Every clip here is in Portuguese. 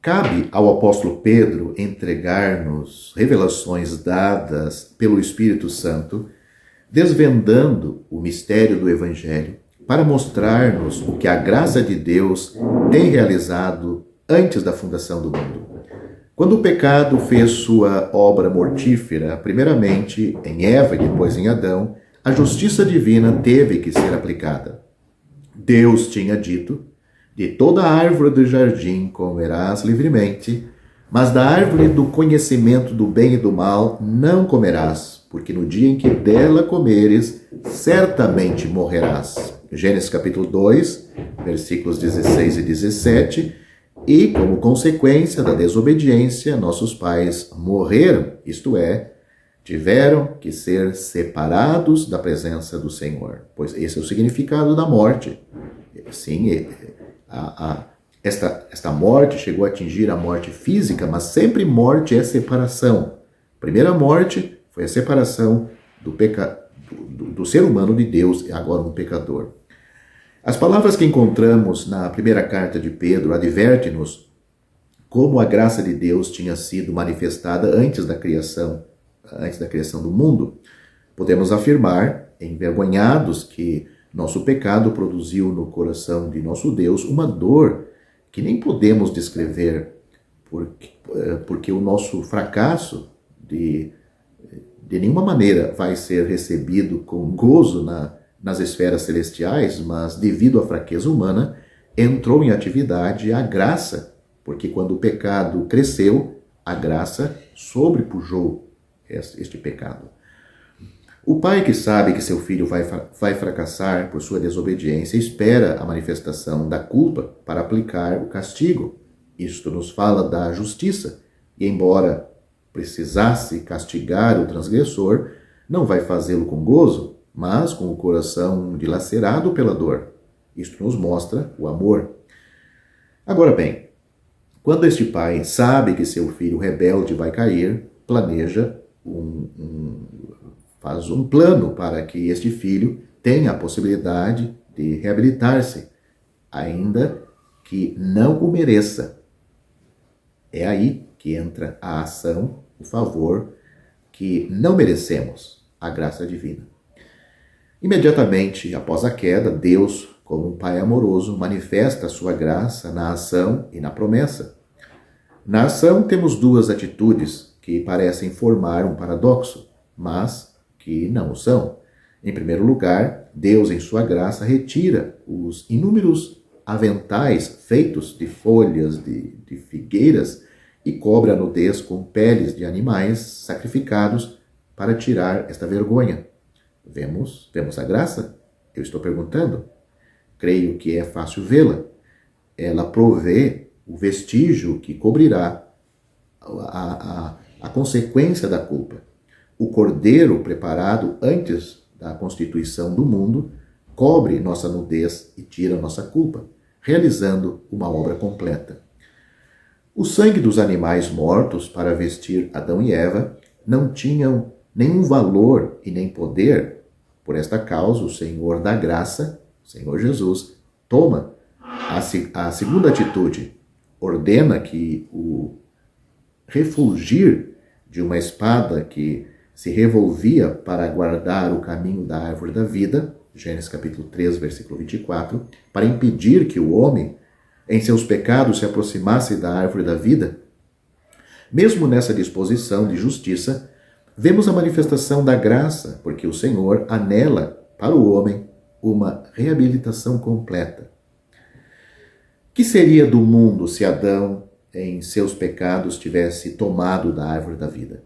Cabe ao apóstolo Pedro entregar-nos revelações dadas pelo Espírito Santo, desvendando o mistério do Evangelho, para mostrar-nos o que a graça de Deus tem realizado antes da fundação do mundo. Quando o pecado fez sua obra mortífera, primeiramente em Eva e depois em Adão, a justiça divina teve que ser aplicada. Deus tinha dito: de toda árvore do jardim comerás livremente, mas da árvore do conhecimento do bem e do mal não comerás, porque no dia em que dela comeres, certamente morrerás. Gênesis capítulo 2, versículos 16 e 17. E, como consequência da desobediência, nossos pais morreram, isto é, tiveram que ser separados da presença do Senhor. Pois esse é o significado da morte. Sim, esta morte chegou a atingir a morte física, mas sempre morte é separação. A primeira morte foi a separação do ser humano de Deus, e agora um pecador. As palavras que encontramos na primeira carta de Pedro advertem-nos como a graça de Deus tinha sido manifestada antes da criação do mundo. Podemos afirmar, envergonhados, que nosso pecado produziu no coração de nosso Deus uma dor que nem podemos descrever, porque o nosso fracasso de nenhuma maneira vai ser recebido com gozo nas esferas celestiais, mas devido à fraqueza humana, entrou em atividade a graça, porque quando o pecado cresceu, a graça sobrepujou este pecado. O pai que sabe que seu filho vai fracassar por sua desobediência espera a manifestação da culpa para aplicar o castigo. Isto nos fala da justiça, e embora precisasse castigar o transgressor, não vai fazê-lo com gozo, mas com o coração dilacerado pela dor. Isto nos mostra o amor. Agora bem, quando este pai sabe que seu filho rebelde vai cair, planeja faz um plano para que este filho tenha a possibilidade de reabilitar-se, ainda que não o mereça. É aí que entra a ação, o favor que não merecemos, a graça divina. Imediatamente após a queda, Deus, como um Pai amoroso, manifesta a sua graça na ação e na promessa. Na ação temos duas atitudes que parecem formar um paradoxo, mas que não o são. Em primeiro lugar, Deus, em sua graça, retira os inúmeros aventais feitos de folhas de figueiras e cobre a nudez com peles de animais sacrificados para tirar esta vergonha. Vemos a graça? Eu estou perguntando. Creio que é fácil vê-la. Ela provê o vestígio que cobrirá a consequência da culpa. O cordeiro preparado antes da constituição do mundo cobre nossa nudez e tira nossa culpa, realizando uma obra completa. O sangue dos animais mortos para vestir Adão e Eva não tinham nenhum valor e nem poder. Por esta causa, o Senhor da graça, o Senhor Jesus, toma a segunda atitude, ordena que o refulgir de uma espada que se revolvia para guardar o caminho da árvore da vida, Gênesis capítulo 3, versículo 24, para impedir que o homem, em seus pecados, se aproximasse da árvore da vida. Mesmo nessa disposição de justiça, vemos a manifestação da graça, porque o Senhor anela para o homem uma reabilitação completa. Que seria do mundo se Adão, em seus pecados, tivesse tomado da árvore da vida?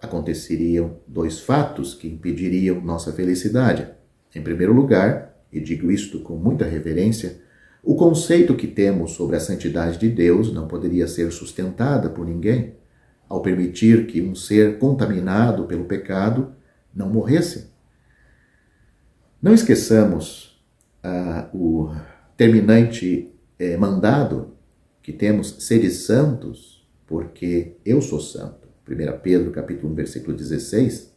Aconteceriam dois fatos que impediriam nossa felicidade. Em primeiro lugar, e digo isto com muita reverência, o conceito que temos sobre a santidade de Deus não poderia ser sustentada por ninguém, ao permitir que um ser contaminado pelo pecado não morresse. Não esqueçamos o terminante mandado que temos: sede santos, porque eu sou santo. 1 Pedro, capítulo 1, versículo 16.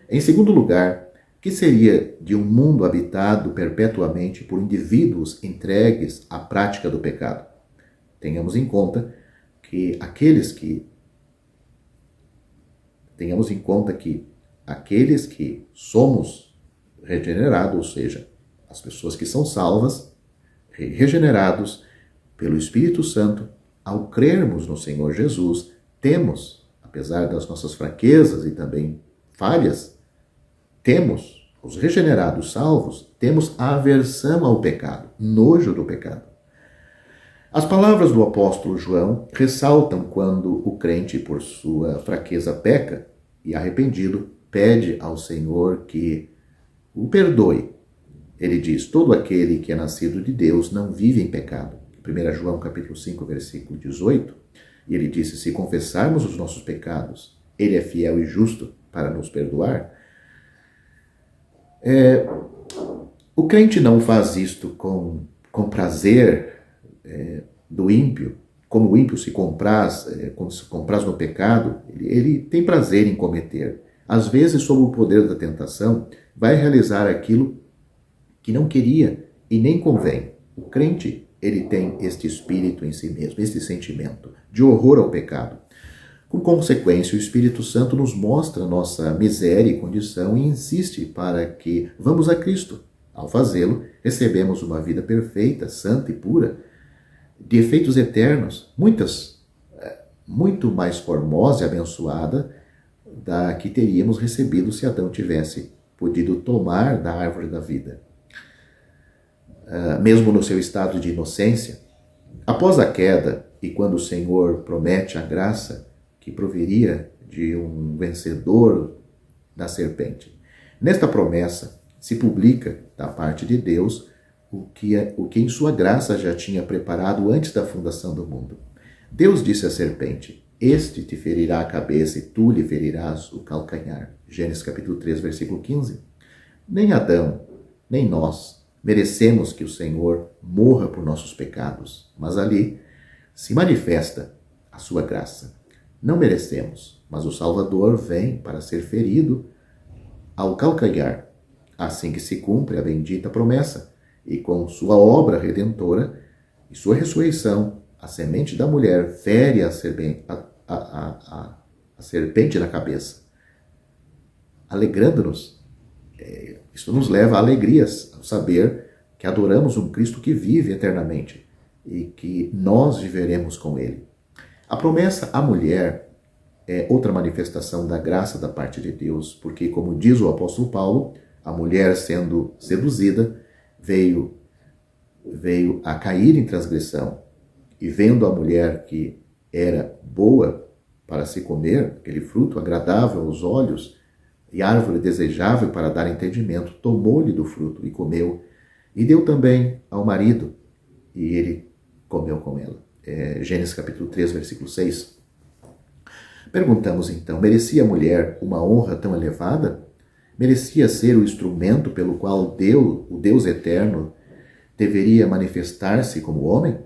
Em segundo lugar, que seria de um mundo habitado perpetuamente por indivíduos entregues à prática do pecado? Tenhamos em conta que aqueles que, tenhamos em conta que aqueles que somos regenerados, ou seja, as pessoas que são salvas, regenerados pelo Espírito Santo, ao crermos no Senhor Jesus, temos, apesar das nossas fraquezas e também falhas, temos, os regenerados salvos, temos aversão ao pecado, nojo do pecado. As palavras do apóstolo João ressaltam quando o crente, por sua fraqueza, peca e arrependido, pede ao Senhor que o perdoe. Ele diz, todo aquele que é nascido de Deus não vive em pecado. 1 João capítulo 5, versículo 18. E ele disse, se confessarmos os nossos pecados, ele é fiel e justo para nos perdoar. O crente não faz isto com prazer do ímpio, como o ímpio se compraz no pecado, ele tem prazer em cometer. Às vezes, sob o poder da tentação, vai realizar aquilo que não queria e nem convém. O crente, ele tem este espírito em si mesmo, este sentimento de horror ao pecado. Com consequência, o Espírito Santo nos mostra nossa miséria e condição e insiste para que vamos a Cristo. Ao fazê-lo, recebemos uma vida perfeita, santa e pura, de efeitos eternos, muito mais formosa e abençoada da que teríamos recebido se Adão tivesse podido tomar da árvore da vida. Mesmo no seu estado de inocência, após a queda e quando o Senhor promete a graça que proviria de um vencedor da serpente. Nesta promessa se publica da parte de Deus o que em sua graça já tinha preparado antes da fundação do mundo. Deus disse à serpente, este te ferirá a cabeça e tu lhe ferirás o calcanhar. Gênesis capítulo 3, versículo 15. Nem Adão, nem nós merecemos que o Senhor morra por nossos pecados, mas ali se manifesta a sua graça. Não merecemos, mas o Salvador vem para ser ferido ao calcanhar, assim que se cumpre a bendita promessa, e com sua obra redentora e sua ressurreição, a semente da mulher fere a serpente na cabeça, alegrando-nos. Isso nos leva a alegrias, ao saber que adoramos um Cristo que vive eternamente e que nós viveremos com Ele. A promessa à mulher é outra manifestação da graça da parte de Deus, porque, como diz o apóstolo Paulo, a mulher sendo seduzida veio a cair em transgressão, e vendo a mulher que era boa para se comer, aquele fruto agradável aos olhos e árvore desejável para dar entendimento, tomou-lhe do fruto e comeu, e deu também ao marido, e ele comeu com ela. Gênesis capítulo 3, versículo 6. Perguntamos então, merecia a mulher uma honra tão elevada? Merecia ser o instrumento pelo qual o Deus eterno deveria manifestar-se como homem?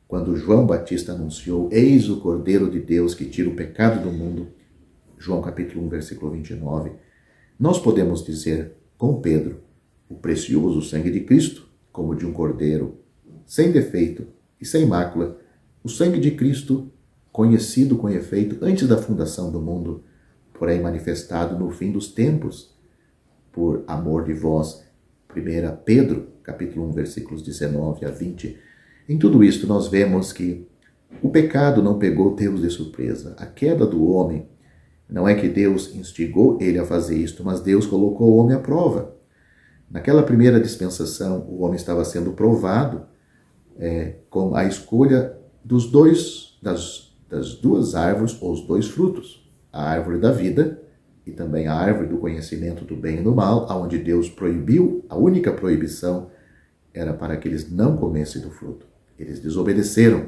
Quando João Batista anunciou, eis o Cordeiro de Deus que tira o pecado do mundo, João capítulo 1, versículo 29, nós podemos dizer com Pedro, o precioso sangue de Cristo, como de um cordeiro, sem defeito e sem mácula, o sangue de Cristo, conhecido com efeito antes da fundação do mundo, porém manifestado no fim dos tempos, por amor de vós. 1 Pedro, capítulo 1, versículos 19 a 20. Em tudo isto nós vemos que o pecado não pegou Deus de surpresa. A queda do homem, não é que Deus instigou ele a fazer isto, mas Deus colocou o homem à prova. Naquela primeira dispensação, o homem estava sendo provado com a escolha das duas árvores, ou os dois frutos. A árvore da vida e também a árvore do conhecimento do bem e do mal, onde Deus proibiu, a única proibição era para que eles não comessem do fruto. Eles desobedeceram,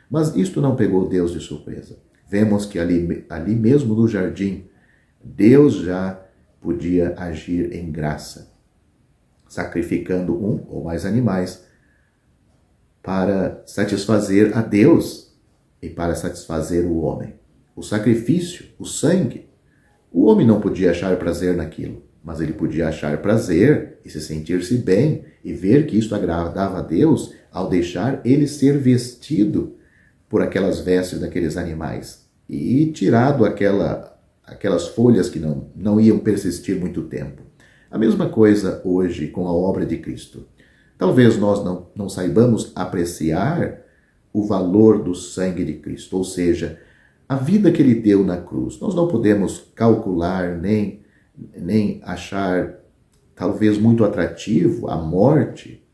mas isto não pegou Deus de surpresa. Vemos que ali mesmo no jardim, Deus já podia agir em graça, sacrificando um ou mais animais para satisfazer a Deus e para satisfazer o homem. O sacrifício, o sangue, o homem não podia achar prazer naquilo, mas ele podia achar prazer e se sentir-se bem e ver que isto agradava a Deus ao deixar ele ser vestido por aquelas vestes daqueles animais e tirado aquelas folhas que não iam persistir muito tempo. A mesma coisa hoje com a obra de Cristo. Talvez nós não saibamos apreciar o valor do sangue de Cristo, ou seja, a vida que ele deu na cruz. Nós não podemos calcular nem achar talvez muito atrativo a morte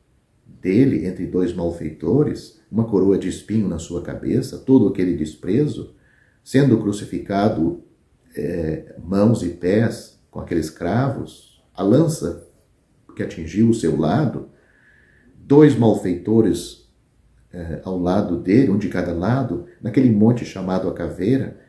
dele entre dois malfeitores, uma coroa de espinho na sua cabeça, todo aquele desprezo, sendo crucificado mãos e pés com aqueles cravos, a lança que atingiu o seu lado, dois malfeitores ao lado dele, um de cada lado, naquele monte chamado a Caveira,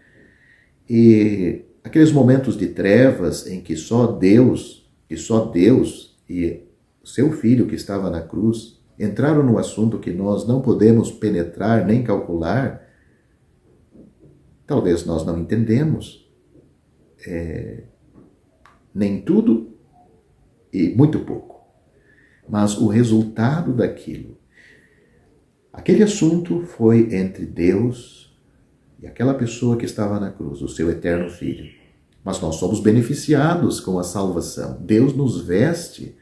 e aqueles momentos de trevas em que só Deus e seu Filho que estava na cruz entraram no assunto que nós não podemos penetrar nem calcular. Talvez nós não entendemos nem tudo e muito pouco. Mas o resultado daquilo, aquele assunto foi entre Deus e aquela pessoa que estava na cruz, o seu eterno Filho. Mas nós somos beneficiados com a salvação. Deus nos veste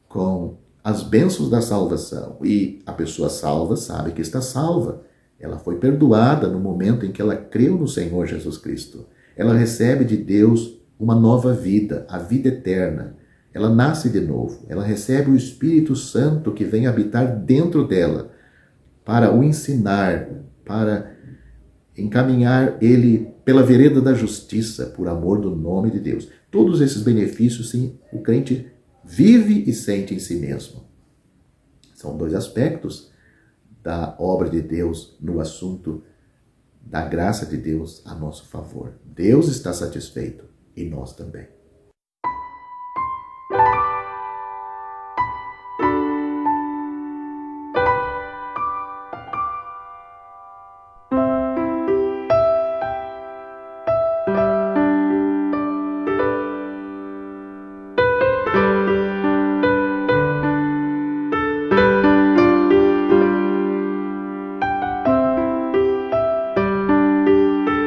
com as bênçãos da salvação. E a pessoa salva sabe que está salva. Ela foi perdoada no momento em que ela creu no Senhor Jesus Cristo. Ela recebe de Deus uma nova vida, a vida eterna. Ela nasce de novo. Ela recebe o Espírito Santo que vem habitar dentro dela para o ensinar, para encaminhar ele pela vereda da justiça, por amor do nome de Deus. Todos esses benefícios, sim, o crente vive e sente em si mesmo. São dois aspectos da obra de Deus no assunto da graça de Deus a nosso favor. Deus está satisfeito e nós também.